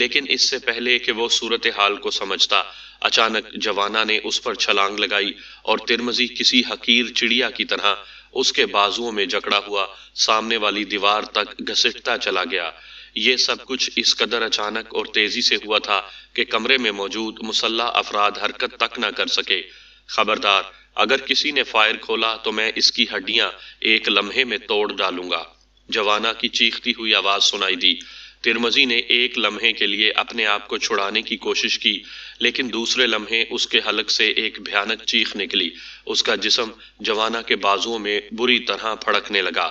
لیکن اس سے پہلے کہ وہ صورتحال کو سمجھتا، اچانک جوانا نے اس پر چھلانگ لگائی اور ترمزی کسی حقیر چڑیا کی طرح اس کے بازوؤں میں جکڑا ہوا سامنے والی دیوار تک گھسٹتا چلا گیا۔ یہ سب کچھ اس قدر اچانک اور تیزی سے ہوا تھا کہ کمرے میں موجود مسلح افراد حرکت تک نہ کر سکے۔ خبردار، اگر کسی نے فائر کھولا تو میں اس کی ہڈیاں ایک لمحے میں توڑ ڈالوں گا۔ جوانا کی چیختی ہوئی آواز سنائی دی۔ ترمزی نے ایک لمحے کے لیے اپنے آپ کو چھڑانے کی کوشش کی، لیکن دوسرے لمحے اس کے حلق سے ایک بھیانک چیخ نکلی۔ اس کا جسم جوانا کے بازوؤں میں بری طرح پھڑکنے لگا۔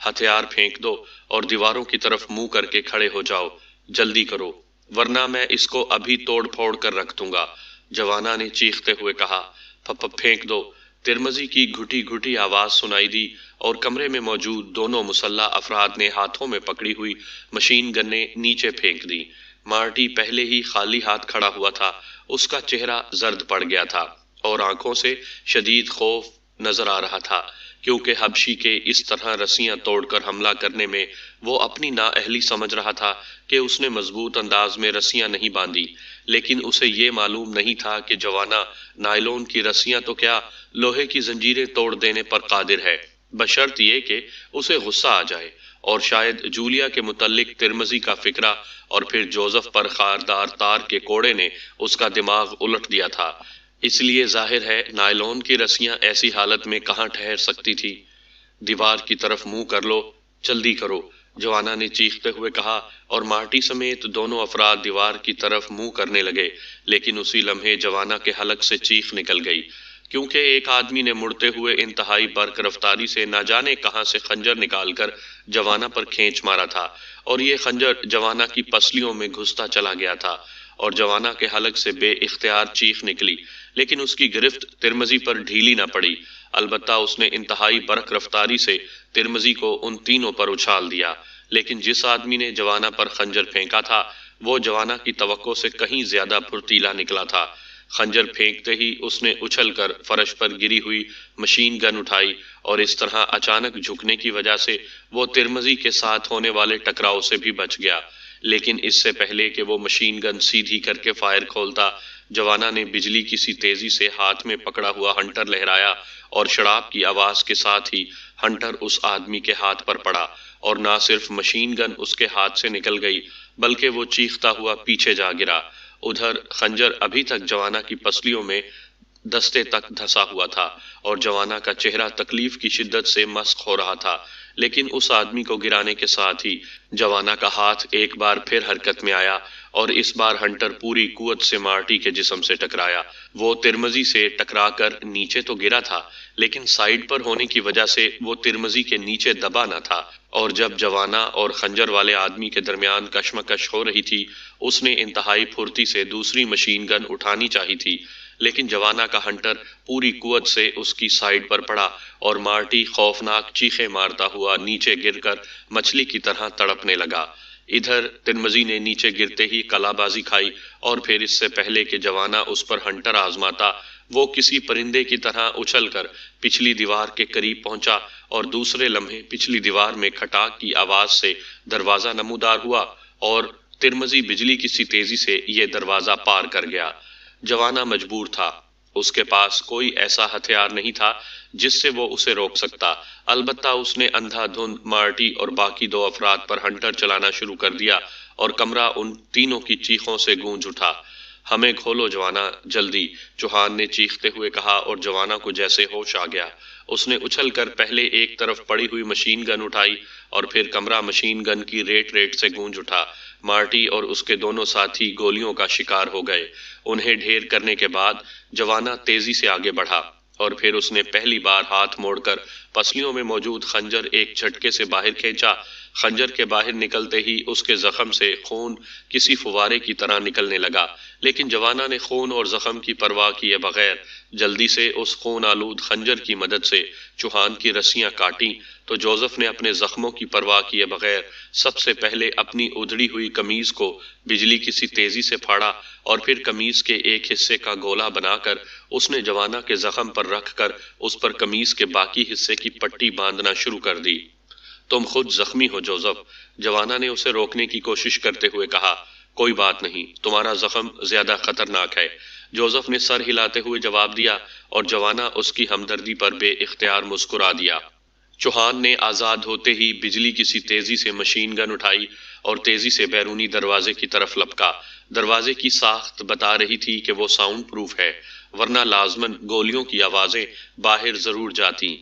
ہتھیار پھینک دو اور دیواروں کی طرف منہ کر کے کھڑے ہو جاؤ، جلدی کرو، ورنہ میں اس کو ابھی توڑ پھوڑ کر رکھ دوں گا، جوانا نے چیختے ہوئے کہا۔ پھینک دو، ترمزی کی گھٹی گھٹی آواز سنائی دی اور کمرے میں موجود دونوں مسلح افراد نے ہاتھوں میں پکڑی ہوئی مشین گنیں نیچے پھینک دی۔ مارٹی پہلے ہی خالی ہاتھ کھڑا ہوا تھا، اس کا چہرہ زرد پڑ گیا تھا اور آنکھوں سے شدید خوف نظر آ رہا تھا، کیونکہ حبشی کے اس طرح رسیاں توڑ کر حملہ کرنے میں وہ اپنی نااہلی سمجھ رہا تھا کہ اس نے مضبوط انداز میں رسیاں نہیں باندھی، لیکن اسے یہ معلوم نہیں تھا کہ جوانا نائلون کی رسیاں تو کیا لوہے کی زنجیریں توڑ دینے پر قادر ہے، بشرط یہ کہ اسے غصہ آ جائے۔ اور شاید جولیا کے متعلق ترمزی کا فکرہ اور پھر جوزف پر خاردار تار کے کوڑے نے اس کا دماغ الٹ دیا تھا، اس لیے ظاہر ہے نائلون کی رسیاں ایسی حالت میں کہاں ٹھہر سکتی تھی۔ دیوار کی طرف منہ کر لو، جلدی کرو، جوانا نے چیختے ہوئے کہا، اور مارٹی سمیت دونوں افراد دیوار کی طرف منہ کرنے لگے، لیکن اسی لمحے جوانا کے حلق سے چیخ نکل گئی، کیونکہ ایک آدمی نے مڑتے ہوئے انتہائی برق رفتاری سے نہ جانے کہاں سے خنجر نکال کر جوانا پر کھینچ مارا تھا، اور یہ خنجر جوانا کی پسلیوں میں گھستا چلا گیا تھا، اور جوانا کے حلق سے بے اختیار چیخ نکلی، لیکن اس کی گرفت ترمزی پر ڈھیلی نہ پڑی۔ البتہ اس نے انتہائی برق رفتاری سے ترمزی کو ان تینوں پر اچھال دیا، لیکن جس آدمی نے جوانا پر خنجر پھینکا تھا وہ جوانا کی توقع سے کہیں زیادہ پھرتیلا نکلا تھا۔ خنجر پھینکتے ہی اس نے اچھل کر فرش پر گری ہوئی مشین گن اٹھائی، اور اس طرح اچانک جھکنے کی وجہ سے وہ ترمزی کے ساتھ ہونے والے ٹکراؤ سے بھی بچ گیا۔ لیکن اس سے پہلے کہ وہ مشین گن سیدھی کر کے فائر کھولتا، جوانا نے بجلی کی سی تیزی سے ہاتھ میں پکڑا ہوا ہنٹر لہرایا، اور شراب کی آواز کے ساتھ ہی ہنٹر اس آدمی کے ہاتھ پر پڑا، اور نہ صرف مشین گن اس کے ہاتھ سے نکل گئی بلکہ وہ چیختا ہوا پیچھے جا گرا۔ ادھر خنجر ابھی تک جوانا کی پسلیوں میں دستے تک دھسا ہوا تھا، اور جوانا کا چہرہ تکلیف کی شدت سے مسخ ہو رہا تھا، لیکن اس آدمی کو گرانے کے ساتھ ہی جوانا کا ہاتھ ایک بار پھر حرکت میں آیا، اور اس بار ہنٹر پوری قوت سے مارٹی کے جسم سے ٹکرایا۔ وہ ترمزی سے ٹکرا کر نیچے تو گرا تھا، لیکن سائیڈ پر ہونے کی وجہ سے وہ ترمزی کے نیچے دبا نہ تھا، اور جب جوانا اور خنجر والے آدمی کے درمیان کشمکش ہو رہی تھی، اس نے انتہائی پھرتی سے دوسری مشین گن اٹھانی چاہی تھی، لیکن جوانا کا ہنٹر پوری قوت سے اس کی سائیڈ پر پڑا، اور مارٹی خوفناک چیخیں مارتا ہوا نیچے گر کر مچھلی کی طرح تڑپنے لگا۔ ادھر ترمزی نے نیچے گرتے ہی کلا بازی کھائی، اور پھر اس سے پہلے کہ جوانا اس پر ہنٹر آزماتا، وہ کسی پرندے کی طرح اچھل کر پچھلی دیوار کے قریب پہنچا، اور دوسرے لمحے پچھلی دیوار میں کھٹاک کی آواز سے دروازہ نمودار ہوا، اور ترمزی بجلی کی سی تیزی سے یہ دروازہ پار کر گیا۔ جوانا مجبور تھا، اس کے پاس کوئی ایسا ہتھیار نہیں تھا جس سے وہ اسے روک سکتا، البتہ اس نے اندھا دھند مارٹی اور باقی دو افراد پر ہنٹر چلانا شروع کر دیا، اور کمرہ ان تینوں کی چیخوں سے گونج اٹھا۔ ہمیں کھولو جوانا، جلدی، چوہان نے چیختے ہوئے کہا، اور جوانا کو جیسے ہوش آ گیا، اس نے اچھل کر پہلے ایک طرف پڑی ہوئی مشین گن اٹھائی، اور پھر کمرہ مشین گن کی ریٹ سے گونج اٹھا۔ مارٹی اور اس کے دونوں ساتھی گولیوں کا شکار ہو گئے۔ انہیں ڈھیر کرنے کے بعد جوانا تیزی سے آگے بڑھا، اور پھر اس نے پہلی بار ہاتھ موڑ کر پسلیوں میں موجود خنجر ایک جھٹکے سے باہر کھینچا۔ خنجر کے باہر نکلتے ہی اس کے زخم سے خون کسی فوارے کی طرح نکلنے لگا، لیکن جوانا نے خون اور زخم کی پرواہ کیے بغیر جلدی سے اس خون آلود خنجر کی مدد سے چوہان کی رسیاں کاٹیں، تو جوزف نے اپنے زخموں کی پرواہ کیے بغیر سب سے پہلے اپنی ادھڑی ہوئی قمیض کو بجلی کی سی تیزی سے پھاڑا، اور پھر قمیض کے ایک حصے کا گولا بنا کر اس نے جوانا کے زخم پر رکھ کر اس پر قمیض کے باقی حصے کی پٹی باندھنا شروع کر دی۔ تم خود زخمی ہو جوزف، جوانا نے اسے روکنے کی کوشش کرتے ہوئے کہا۔ کوئی بات نہیں، تمہارا زخم زیادہ خطرناک ہے، جوزف نے سر ہلاتے ہوئے جواب دیا، اور جوانا اس کی ہمدردی پر بے اختیار مسکرا دیا۔ چوہان نے آزاد ہوتے ہی بجلی کسی تیزی سے مشین گن اٹھائی اور تیزی سے بیرونی دروازے کی طرف لپکا۔ دروازے کی ساخت بتا رہی تھی کہ وہ ساؤنڈ پروف ہے، ورنہ لازماً گولیوں کی آوازیں باہر ضرور جاتی۔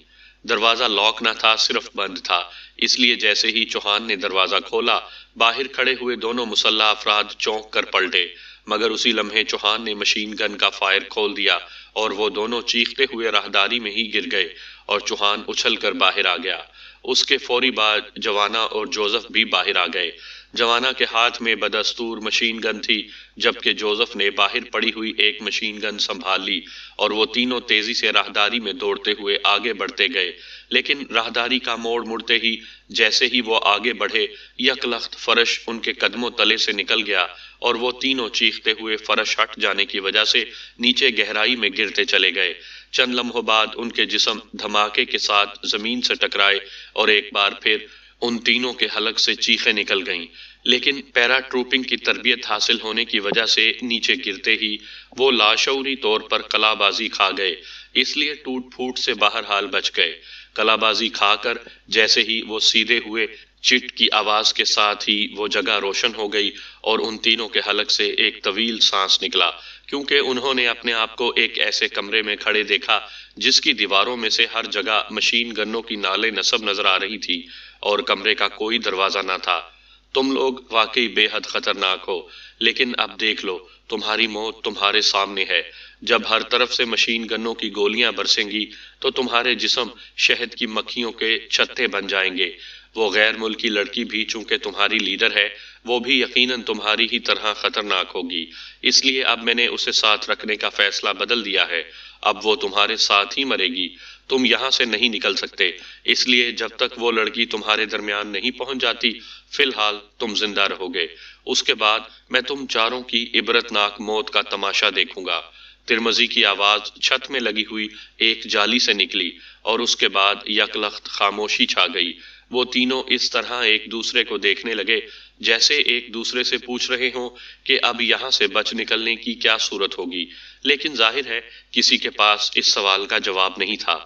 دروازہ لاک نہ تھا، صرف بند تھا، اس لیے جیسے ہی چوہان نے دروازہ کھولا، باہر کھڑے ہوئے دونوں مسلح افراد چونک کر پلٹے، مگر اسی لمحے چوہان نے مشین گن کا فائر کھول دیا اور وہ دونوں چیختے ہوئے راہداری میں ہی گر گئے اور چوہان اچھل کر باہر آ گیا۔ اس کے فوری بعد جوانا اور جوزف بھی باہر آ گئے۔ جوانا کے ہاتھ میں بدستور مشین گن تھی، جبکہ جوزف نے باہر پڑی ہوئی ایک مشین گن سنبھال لی، اور وہ تینوں تیزی سے راہداری میں دوڑتے ہوئے آگے بڑھتے گئے۔ لیکن راہداری کا موڑ مڑتے ہی جیسے ہی وہ آگے بڑھے، یک لخت فرش ان کے قدموں تلے سے نکل گیا اور وہ تینوں چیختے ہوئے فرش ہٹ جانے کی وجہ سے نیچے گہرائی میں گرتے چلے گئے۔ چند لمحوں بعد ان کے جسم دھماکے کے ساتھ زمین سے ٹکرائے اور ایک بار پھر ان تینوں کے حلق سے چیخیں نکل گئیں، لیکن پیرا ٹروپنگ کی تربیت حاصل ہونے کی وجہ سے نیچے گرتے ہی وہ لاشعوری طور پر کلا بازی کھا گئے، اس لیے ٹوٹ پھوٹ سے بہرحال بچ گئے۔ کلا بازی کھا کر جیسے ہی وہ سیدھے ہوئے، چٹ کی آواز کے ساتھ ہی وہ جگہ روشن ہو گئی اور ان تینوں کے حلق سے ایک طویل سانس نکلا، کیونکہ انہوں نے اپنے آپ کو ایک ایسے کمرے میں کھڑے دیکھا جس کی دیواروں میں سے ہر جگہ مشین گنوں کی نالے نصب نظر آ رہی تھی اور کمرے کا کوئی دروازہ نہ تھا۔ تم لوگ واقعی بے حد خطرناک ہو، لیکن اب دیکھ لو، تمہاری موت تمہارے سامنے ہے۔ جب ہر طرف سے مشین گنوں کی گولیاں برسیں گی تو تمہارے جسم شہد کی مکھیوں کے چھتے بن جائیں گے۔ وہ غیر ملکی لڑکی بھی چونکہ تمہاری لیڈر ہے، وہ بھی یقیناً تمہاری ہی طرح خطرناک ہوگی، اس لیے اب میں نے اسے ساتھ رکھنے کا فیصلہ بدل دیا ہے۔ اب وہ تمہارے ساتھ ہی مرے گی، تم یہاں سے نہیں نکل سکتے، اس لیے جب تک وہ لڑکی تمہارے درمیان نہیں پہنچ جاتی، فی الحال تم زندہ رہو گے۔ اس کے بعد میں تم چاروں کی عبرتناک موت کا تماشا دیکھوں گا۔ ترمزی کی آواز چھت میں لگی ہوئی ایک جالی سے نکلی اور اس کے بعد یک لخت خاموشی چھا گئی۔ وہ تینوں اس طرح ایک دوسرے کو دیکھنے لگے جیسے ایک دوسرے سے پوچھ رہے ہوں کہ اب یہاں سے بچ نکلنے کی کیا صورت ہوگی، لیکن ظاہر ہے کسی کے پاس اس سوال کا جواب نہیں تھا۔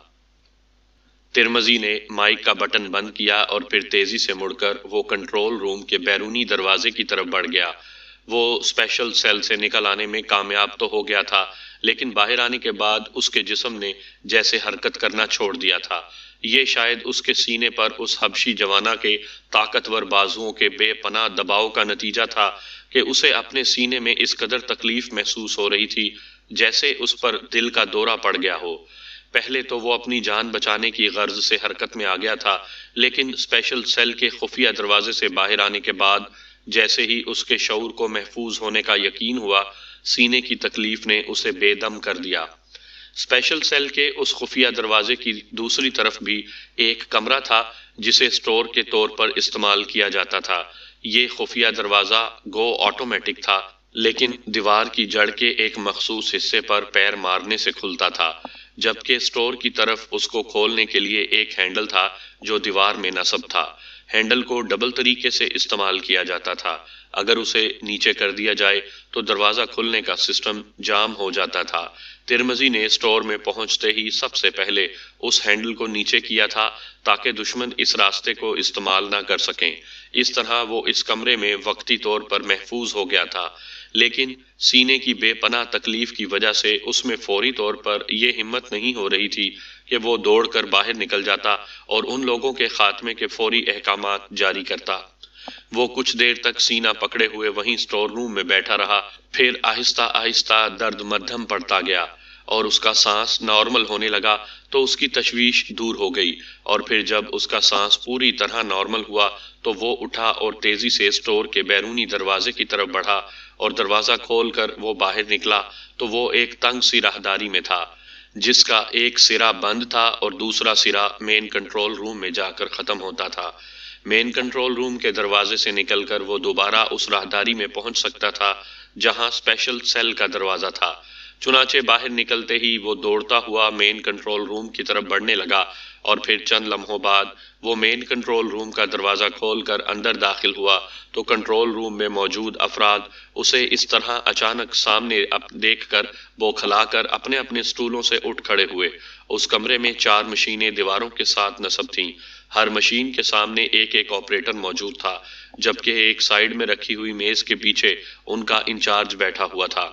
ترمزی نے مائک کا بٹن بند کیا اور پھر تیزی سے مڑ کر وہ کنٹرول روم کے بیرونی دروازے کی طرف بڑھ گیا۔ وہ اسپیشل سیل سے نکل آنے میں کامیاب تو ہو گیا تھا، لیکن باہر آنے کے بعد اس کے جسم نے جیسے حرکت کرنا چھوڑ دیا تھا۔ یہ شاید اس کے سینے پر اس حبشی جوانا کے طاقتور بازوؤں کے بے پناہ دباؤ کا نتیجہ تھا کہ اسے اپنے سینے میں اس قدر تکلیف محسوس ہو رہی تھی جیسے اس پر دل کا دورہ پڑ گیا ہو۔ پہلے تو وہ اپنی جان بچانے کی غرض سے حرکت میں آ گیا تھا، لیکن اسپیشل سیل کے خفیہ دروازے سے باہر آنے کے بعد جیسے ہی اس کے شعور کو محفوظ ہونے کا یقین ہوا، سینے کی تکلیف نے اسے بے دم کر دیا۔ اسپیشل سیل کے اس خفیہ دروازے کی دوسری طرف بھی ایک کمرہ تھا جسے سٹور کے طور پر استعمال کیا جاتا تھا۔ یہ خفیہ دروازہ گو آٹومیٹک تھا، لیکن دیوار کی جڑ کے ایک مخصوص حصے پر پیر مارنے سے کھلتا تھا، جبکہ سٹور کی طرف اس کو کھولنے کے لیے ایک ہینڈل تھا جو دیوار میں نصب تھا۔ ہینڈل کو ڈبل طریقے سے استعمال کیا جاتا تھا۔ اگر اسے نیچے کر دیا جائے تو دروازہ کھلنے کا سسٹم جام ہو جاتا تھا۔ ترمزی نے سٹور میں پہنچتے ہی سب سے پہلے اس ہینڈل کو نیچے کیا تھا تاکہ دشمن اس راستے کو استعمال نہ کر سکیں۔ اس طرح وہ اس کمرے میں وقتی طور پر محفوظ ہو گیا تھا، لیکن سینے کی بے پناہ تکلیف کی وجہ سے اس میں فوری طور پر یہ ہمت نہیں ہو رہی تھی کہ وہ دوڑ کر باہر نکل جاتا اور ان لوگوں کے خاتمے کے فوری احکامات جاری کرتا۔ وہ کچھ دیر تک سینہ پکڑے ہوئے وہیں سٹور روم میں بیٹھا رہا، پھر آہستہ آہستہ درد مدھم پڑتا گیا اور اس کا سانس نارمل ہونے لگا تو اس کی تشویش دور ہو گئی، اور پھر جب اس کا سانس پوری طرح نارمل ہوا تو وہ اٹھا اور تیزی سے سٹور کے بیرونی دروازے کی طرف بڑھا، اور دروازہ کھول کر وہ باہر نکلا تو وہ ایک تنگ سی راہداری میں تھا جس کا ایک سرا بند تھا اور دوسرا سرا مین کنٹرول روم میں جا کر ختم ہوتا تھا۔ مین کنٹرول روم کے دروازے سے نکل کر وہ دوبارہ اس راہداری میں پہنچ سکتا تھا جہاں اسپیشل سیل کا دروازہ تھا۔ چنانچہ باہر نکلتے ہی وہ دوڑتا ہوا مین کنٹرول روم کی طرف بڑھنے لگا اور پھر چند لمحوں بعد وہ مین کنٹرول روم کا دروازہ کھول کر اندر داخل ہوا تو کنٹرول روم میں موجود افراد اسے اس طرح اچانک سامنے دیکھ کر بوکھلا کر اپنے اپنے سٹولوں سے اٹھ کھڑے ہوئے۔ اس کمرے میں 4 مشینیں دیواروں کے ساتھ نصب تھیں۔ ہر مشین کے سامنے ایک ایک آپریٹر موجود تھا، جبکہ ایک سائیڈ میں رکھی ہوئی میز کے پیچھے ان کا انچارج بیٹھا ہوا تھا۔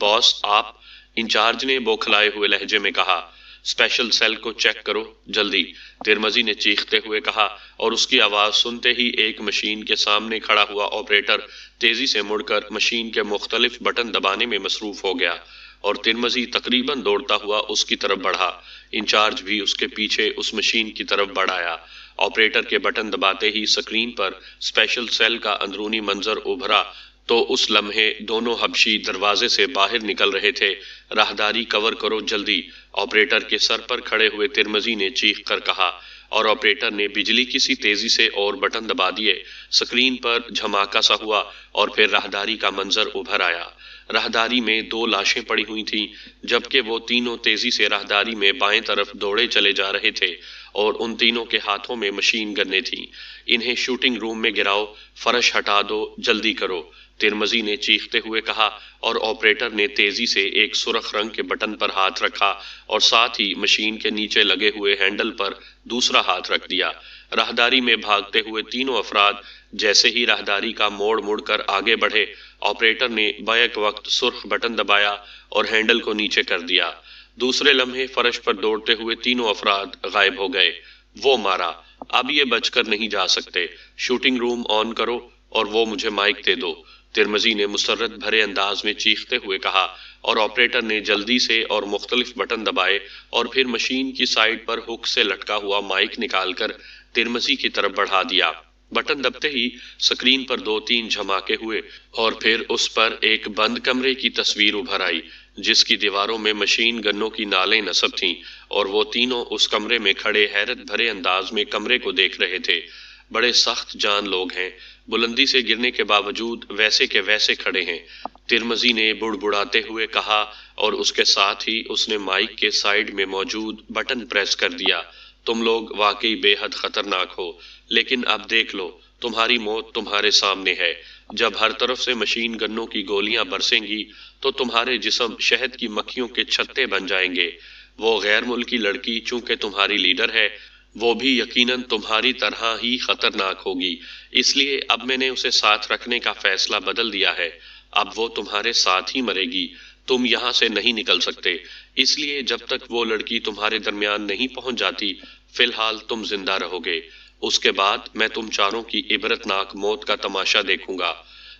باس آپ، انچارج نے بوکھلائے ہوئے لہجے میں کہا، اسپیشل سیل کو چیک کرو جلدی، ترمزی نے چیختے ہوئے کہا، اور اس کی آواز سنتے ہی ایک مشین کے سامنے کھڑا ہوا آپریٹر تیزی سے مڑ کر مشین کے مختلف بٹن دبانے میں مصروف ہو گیا، اور ترمزی تقریباً دوڑتا ہوا اس کی طرف بڑھا۔ انچارج بھی اس کے پیچھے اس مشین کی طرف بڑھ آیا۔ آپریٹر کے بٹن دباتے ہی سکرین پر اسپیشل سیل کا اندرونی منظر ابھرا تو اس لمحے دونوں حبشی دروازے سے باہر نکل رہے تھے۔ راہداری کور کرو جلدی، آپریٹر کے سر پر کھڑے ہوئے ترمزی نے چیخ کر کہا، اور آپریٹر نے بجلی کی سی تیزی سے اور بٹن دبا دیے۔ سکرین پر جھماکا سا ہوا اور پھر راہداری کا منظر ابھر آیا۔ راہداری میں 2 لاشیں پڑی ہوئی تھیں، جبکہ وہ تینوں تیزی سے راہداری میں بائیں طرف دوڑے چلے جا رہے تھے، اور ان تینوں کے ہاتھوں میں مشین گنیں تھیں۔ انہیں شوٹنگ روم میں گراؤ، فرش ہٹا دو، جلدی کرو، ترمزی نے چیختے ہوئے کہا، اور آپریٹر نے تیزی سے ایک سرخ رنگ کے بٹن پر ہاتھ رکھا اور ساتھ ہی مشین کے نیچے لگے ہوئے ہینڈل پر دوسرا ہاتھ رکھ دیا۔ راہداری میں بھاگتے ہوئے تینوں افراد جیسے ہی راہداری کا موڑ کر آگے بڑھے، آپریٹر نے بیک وقت سرخ بٹن دبایا اور ہینڈل کو نیچے کر دیا۔ دوسرے لمحے فرش پر دوڑتے ہوئے تینوں افراد غائب ہو گئے۔ وہ مارا، اب یہ بچ کر نہیں جا سکتے، شوٹنگ روم آن کرو اور وہ مجھے مائک دے دو، ترمزی نے مسرت بھرے انداز میں چیختے ہوئے کہا، اور آپریٹر نے جلدی سے اور مختلف بٹن دبائے اور پھر مشین کی سائیڈ پر ہک سے لٹکا ہوا مائک نکال کر ترمزی کی طرف بڑھا دیا۔ بٹن دبتے ہی سکرین پر 2-3 جھماکے ہوئے اور پھر اس پر ایک بند کمرے کی تصویر ابھر آئی، جس کی دیواروں میں مشین گنوں کی نالیں نصب تھیں، اور وہ تینوں اس کمرے میں کھڑے حیرت بھرے انداز میں کمرے کو دیکھ رہے تھے۔ بڑے سخت جان لوگ ہیں، بلندی سے گرنے کے باوجود ویسے کے ویسے کھڑے ہیں، ترمزی نے بڑبڑاتے ہوئے کہا، اور اس کے ساتھ ہی اس نے مائک کے سائیڈ میں موجود بٹن پریس کر دیا۔ تم لوگ واقعی بے حد خطرناک ہو، لیکن اب دیکھ لو، تمہاری موت تمہارے سامنے ہے۔ جب ہر طرف سے مشین گنوں کی گولیاں برسیں گی تو تمہارے جسم شہد کی مکھیوں کے چھتے بن جائیں گے۔ وہ غیر ملکی لڑکی چونکہ تمہاری لیڈر ہے، وہ بھی یقیناً تمہاری طرح ہی خطرناک ہوگی، اس لیے اب میں نے اسے ساتھ رکھنے کا فیصلہ بدل دیا ہے۔ اب وہ تمہارے ساتھ ہی مرے گی، تم یہاں سے نہیں نکل سکتے، اس لیے جب تک وہ لڑکی تمہارے درمیان نہیں پہنچ جاتی، فی الحال تم زندہ رہو گے۔ اس کے بعد میں تم چاروں کی عبرتناک موت کا تماشا دیکھوں گا۔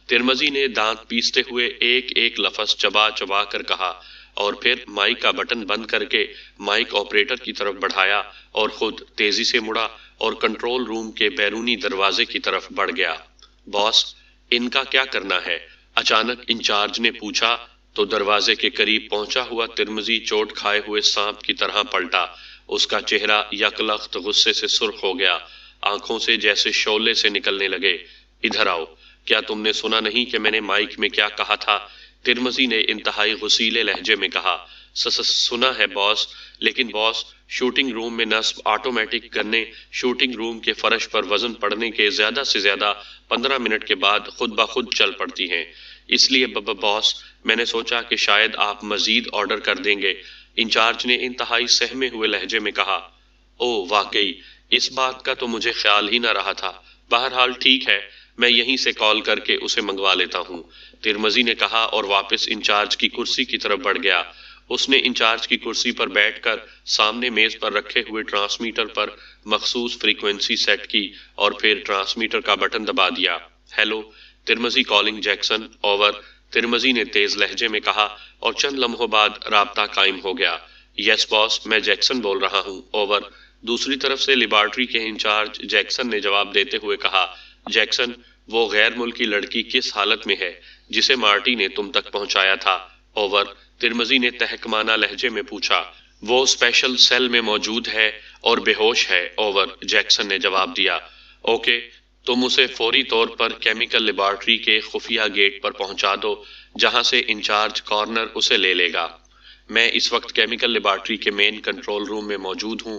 ترمزی نے دانت پیستے ہوئے ایک ایک لفظ چبا چبا کر کہا، اور پھر مائک کا بٹن بند کر کے مائک آپریٹر کی طرف بڑھایا اور خود تیزی سے مڑا اور کنٹرول روم کے بیرونی دروازے کی طرف بڑھ گیا۔ باس، ان کا کیا کرنا ہے؟ اچانک انچارج نے پوچھا تو دروازے کے قریب پہنچا ہوا ترمزی چوٹ کھائے ہوئے سانپ کی طرح پلٹا۔ اس کا چہرہ یکلخت غصے سے سرخ ہو گیا، آنکھوں سے جیسے شعلے سے نکلنے لگے۔ ادھر آؤ، کیا تم نے سنا نہیں کہ میں نے مائک میں کیا کہا تھا؟ ترمزی نے انتہائی غصیلے لہجے میں کہا۔ سنا ہے باس، لیکن باس، شوٹنگ روم میں نصب آٹومیٹک گنیں شوٹنگ روم کے فرش پر وزن پڑنے کے زیادہ سے زیادہ 15 منٹ کے بعد خود بخود چل پڑتی ہیں، اس لیے باس میں نے سوچا کہ شاید آپ مزید آرڈر کر دیں گے، انچارج نے انتہائی سہمے ہوئے لہجے میں کہا۔ او واقعی، اس بات کا تو مجھے خیال ہی نہ رہا تھا، بہرحال ٹھیک ہے، میں یہیں سے کال کر کے اسے منگوا لیتا ہوں، ترمزی نے کہا اور واپس انچارج کی کرسی کی طرف بڑھ گیا۔ اس نے انچارج کی کرسی پر بیٹھ کر سامنے میز پر رکھے ہوئے ٹرانسمیٹر پر مخصوص فریکوینسی سیٹ کی اور پھر ٹرانسمیٹر کا بٹن دبا دیا۔ ہیلو، ترمزی کالنگ جیکسن، اوور، ترمزی نے تیز لہجے میں کہا، اور چند لمحوں بعد رابطہ قائم ہو گیا۔ یس باس، میں جیکسن بول رہا ہوں، اوور، دوسری طرف سے لیبارٹری کے انچارج جیکسن نے جواب دیتے ہوئے کہا۔ جیکسن، وہ غیر ملکی لڑکی کس حالت میں ہے جسے مارٹی نے تم تک پہنچایا تھا؟ اوور، ترمزی نے تحکمانہ لہجے میں پوچھا۔ وہ اسپیشل سیل میں موجود ہے اور بے ہوش ہے، اوور، جیکسن نے جواب دیا۔ اوکے، تم اسے فوری طور پر کیمیکل لیبارٹری کے خفیہ گیٹ پر پہنچا دو، جہاں سے انچارج کارنر اسے لے لے گا۔ میں اس وقت کیمیکل لیبارٹری کے مین کنٹرول روم میں موجود ہوں،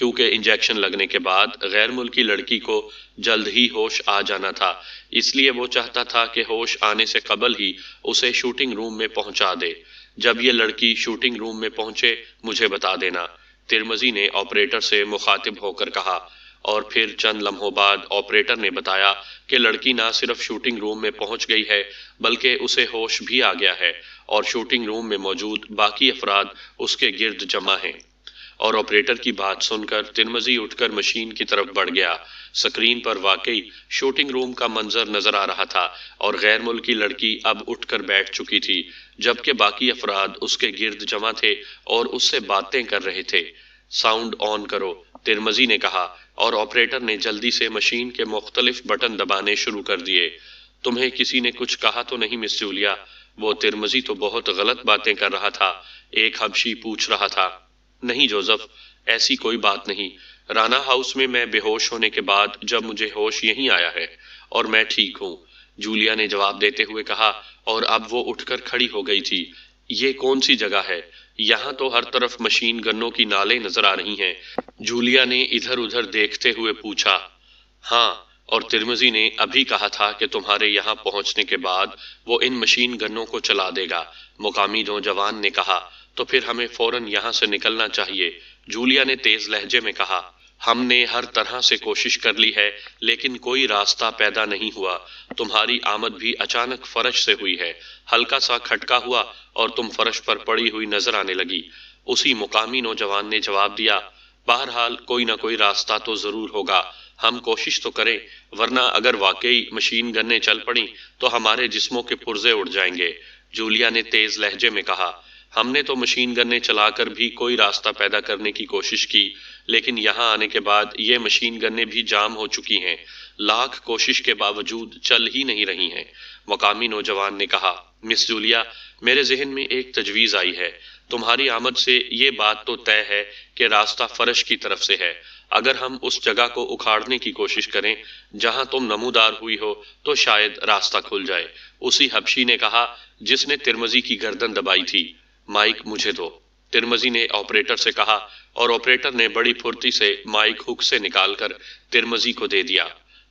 کیونکہ انجیکشن لگنے کے بعد غیر ملکی لڑکی کو جلد ہی ہوش آ جانا تھا، اس لیے وہ چاہتا تھا کہ ہوش آنے سے قبل ہی اسے شوٹنگ روم میں پہنچا دے۔ جب یہ لڑکی شوٹنگ روم میں پہنچے مجھے بتا دینا، ترمزی نے آپریٹر سے مخاطب ہو کر کہا، اور پھر چند لمحوں بعد آپریٹر نے بتایا کہ لڑکی نہ صرف شوٹنگ روم میں پہنچ گئی ہے بلکہ اسے ہوش بھی آ گیا ہے اور شوٹنگ روم میں موجود باقی افراد اس کے گرد جمع ہیں۔ اور آپریٹر کی بات سن کر ترمزی اٹھ کر مشین کی طرف بڑھ گیا۔ سکرین پر واقعی شوٹنگ روم کا منظر نظر آ رہا تھا اور غیر ملکی لڑکی اب اٹھ کر بیٹھ چکی تھی، جبکہ باقی افراد اس کے گرد جمع تھے اور اس سے باتیں کر رہے تھے۔ ساؤنڈ آن کرو، ترمزی نے کہا، اور آپریٹر نے جلدی سے مشین کے مختلف بٹن دبانے شروع کر دیے۔ تمہیں کسی نے کچھ کہا تو نہیں مس جولیا؟ وہ ترمزی تو بہت غلط باتیں کر رہا تھا، ایک حبشی پوچھ رہا تھا۔ نہیں جوزف، ایسی کوئی بات نہیں، رانا ہاؤس میں میں بے ہوش ہونے کے بعد جب مجھے ہوش یہیں آیا ہے اور میں ٹھیک ہوں، جولیا نے جواب دیتے ہوئے کہا، اور اب وہ اٹھ کر کھڑی ہو گئی تھی۔ یہ کون سی جگہ ہے؟ یہاں تو ہر طرف مشین گنوں کی نالیں نظر آ رہی ہیں، جولیا نے ادھر ادھر دیکھتے ہوئے پوچھا۔ ہاں، اور ترمزی نے ابھی کہا تھا کہ تمہارے یہاں پہنچنے کے بعد وہ ان مشین گنوں کو چلا دے گا، مقامی نوجوان نے کہا۔ تو پھر ہمیں فوراً یہاں سے نکلنا چاہیے، جولیا نے تیز لہجے میں کہا۔ ہم نے ہر طرح سے کوشش کر لی ہے لیکن کوئی راستہ پیدا نہیں ہوا۔ تمہاری آمد بھی اچانک فرش سے ہوئی ہے، ہلکا سا کھٹکا ہوا اور تم فرش پر پڑی ہوئی نظر آنے لگی، اسی مقامی نوجوان نے جواب دیا۔ بہرحال کوئی نہ کوئی راستہ تو ضرور ہوگا، ہم کوشش تو کریں، ورنہ اگر واقعی مشین گنیں چل پڑیں تو ہمارے جسموں کے پرزے اڑ جائیں گے، جولیا نے تیز لہجے میں کہا۔ ہم نے تو مشین گنیں چلا کر بھی کوئی راستہ پیدا کرنے کی کوشش کی، لیکن یہاں آنے کے بعد یہ مشین گنیں بھی جام ہو چکی ہیں، لاکھ کوشش کے باوجود چل ہی نہیں رہی ہیں، مقامی نوجوان نے کہا۔ مس جولیا، میرے ذہن میں ایک تجویز آئی ہے، تمہاری آمد سے یہ بات تو طے ہے کہ راستہ فرش کی طرف سے ہے، اگر ہم اس جگہ کو اکھاڑنے کی کوشش کریں جہاں تم نمودار ہوئی ہو تو شاید راستہ کھل جائے، اسی حبشی نے کہا جس نے ترمزی کی گردن دبائی تھی۔ مائک مجھے دو، ترمزی نے آپریٹر سے کہا، اور آپریٹر نے بڑی پھرتی سے مائک ہک سے نکال کر ترمزی کو دے دیا۔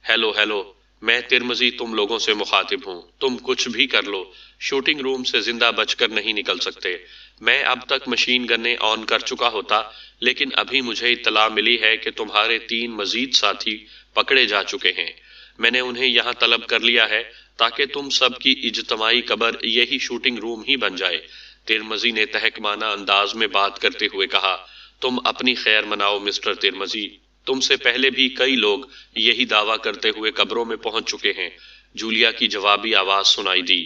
ہیلو ہیلو، میں ترمزی تم لوگوں سے مخاطب ہوں، تم کچھ بھی کر لو، شوٹنگ روم سے زندہ بچ کر نہیں نکل سکتے۔ میں اب تک مشین گنیں آن کر چکا ہوتا، لیکن ابھی مجھے اطلاع ملی ہے کہ تمہارے 3 مزید ساتھی پکڑے جا چکے ہیں۔ میں نے انہیں یہاں طلب کر لیا ہے تاکہ تم سب کی اجتماعی قبر یہی شوٹنگ روم ہی بن جائے، ترمزی نے تہکمانہ انداز میں بات کرتے ہوئے کہا۔ تم اپنی خیر مناؤ مسٹر ترمزی، تم سے پہلے بھی کئی لوگ یہی دعویٰ کرتے ہوئے قبروں میں پہنچ چکے ہیں، جولیا کی جوابی آواز سنائی دی۔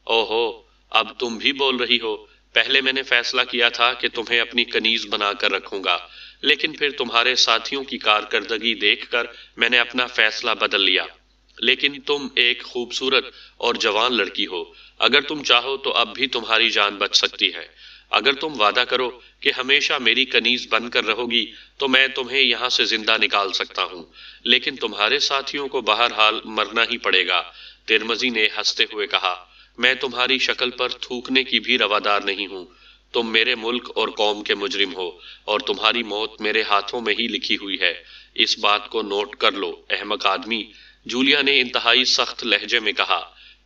اوہو، اب تم بھی بول رہی ہو؟ پہلے میں نے فیصلہ کیا تھا کہ تمہیں اپنی کنیز بنا کر رکھوں گا، لیکن پھر تمہارے ساتھیوں کی کارکردگی دیکھ کر میں نے اپنا فیصلہ بدل لیا۔ لیکن تم ایک خوبصورت اور جوان لڑکی ہو، اگر تم چاہو تو اب بھی تمہاری جان بچ سکتی ہے۔ اگر تم وعدہ کرو کہ ہمیشہ میری کنیز بن کر رہو گی تو میں تمہیں یہاں سے زندہ نکال سکتا ہوں، لیکن تمہارے ساتھیوں کو بہرحال مرنا ہی پڑے گا، ترمزی نے ہنستے ہوئے کہا۔ میں تمہاری شکل پر تھوکنے کی بھی روادار نہیں ہوں، تم میرے ملک اور قوم کے مجرم ہو اور تمہاری موت میرے ہاتھوں میں ہی لکھی ہوئی ہے، اس بات کو نوٹ کر لو احمق آدمی، جولیا نے انتہائی سخت لہجے میں کہا۔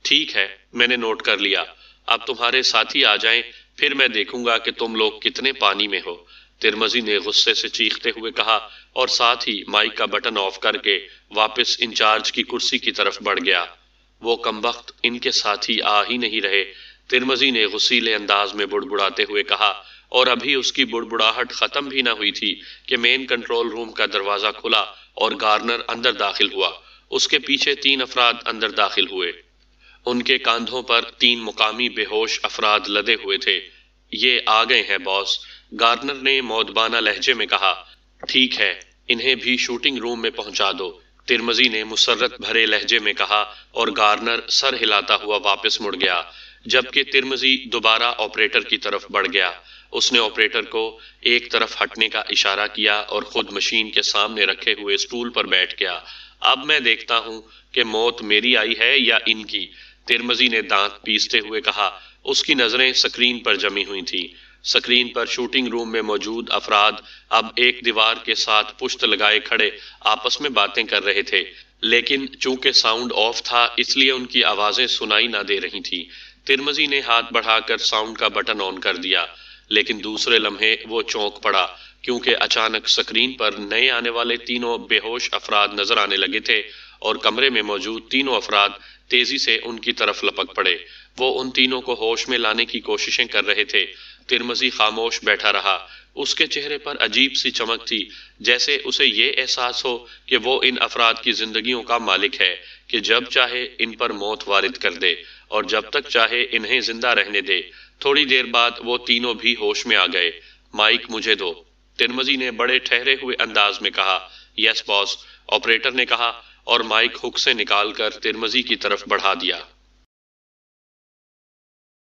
ٹھیک ہے، میں نے نوٹ کر لیا، اب تمہارے ساتھی آ جائیں، پھر میں دیکھوں گا کہ تم لوگ کتنے پانی میں ہو، ترمزی نے غصے سے چیختے ہوئے کہا، اور ساتھ ہی مائک کا بٹن آف کر کے واپس انچارج کی کرسی کی طرف بڑھ گیا۔ وہ کمبخت ان کے ساتھی آ ہی نہیں رہے، ترمزی نے غصیلے انداز میں بڑبڑاتے ہوئے کہا، اور ابھی اس کی بڑبڑاہٹ ختم بھی نہ ہوئی تھی کہ مین کنٹرول روم کا دروازہ کھلا اور گارنر اندر داخل ہوا، اس کے پیچھے 3 افراد اندر داخل ہوئے، ان کے کاندھوں پر 3 مقامی بے ہوش افراد لدے ہوئے تھے۔ یہ آ گئے ہیں باس، گارنر نے مودبانہ لہجے میں کہا۔ ٹھیک ہے، انہیں بھی شوٹنگ روم میں پہنچا دو، ترمزی نے مسرت بھرے لہجے میں کہا، اور گارنر سر ہلاتا ہوا واپس مڑ گیا، جبکہ ترمزی دوبارہ آپریٹر کی طرف بڑھ گیا۔ اس نے آپریٹر کو ایک طرف ہٹنے کا اشارہ کیا اور خود مشین کے سامنے رکھے ہوئے اسٹول پر بیٹھ گیا۔ اب میں دیکھتا ہوں کہ موت میری آئی ہے یا ان کی، ترمزی نے دانت پیستے ہوئے کہا، اس کی نظریں سکرین پر جمی ہوئی تھیں۔ سکرین پر شوٹنگ روم میں موجود افراد اب ایک دیوار کے ساتھ پشت لگائے کھڑے آپس میں باتیں کر رہے تھے، لیکن چونکہ ساؤنڈ آف تھا اس لیے ان کی آوازیں سنائی نہ دے رہی تھیں۔ ترمذی نے ہاتھ بڑھا کر ساؤنڈ کا بٹن آن کر دیا، لیکن دوسرے لمحے وہ چونک پڑا کیونکہ اچانک سکرین پر نئے آنے والے تینوں بے ہوش افراد نظر آنے لگے تھے اور کمرے میں موجود تینوں افراد تیزی سے ان کی طرف لپک پڑے۔ وہ ان تینوں کو ہوش میں لانے کی کوششیں کر رہے تھے۔ ترمذی خاموش بیٹھا رہا۔ اس کے چہرے پر عجیب سی چمک تھی، جیسے اسے یہ احساس ہو کہ وہ ان افراد کی زندگیوں کا مالک ہے کہ جب چاہے ان پر موت وارد کر دے اور جب تک چاہے انہیں زندہ رہنے دے۔ تھوڑی دیر بعد وہ تینوں بھی ہوش میں آ گئے۔ مائک مجھے دو، ترمذی نے بڑے ٹھہرے ہوئے انداز میں کہا۔ یس باس، آپریٹر نے کہا اور مائک ہک سے نکال کر ترمذی کی طرف بڑھا دیا۔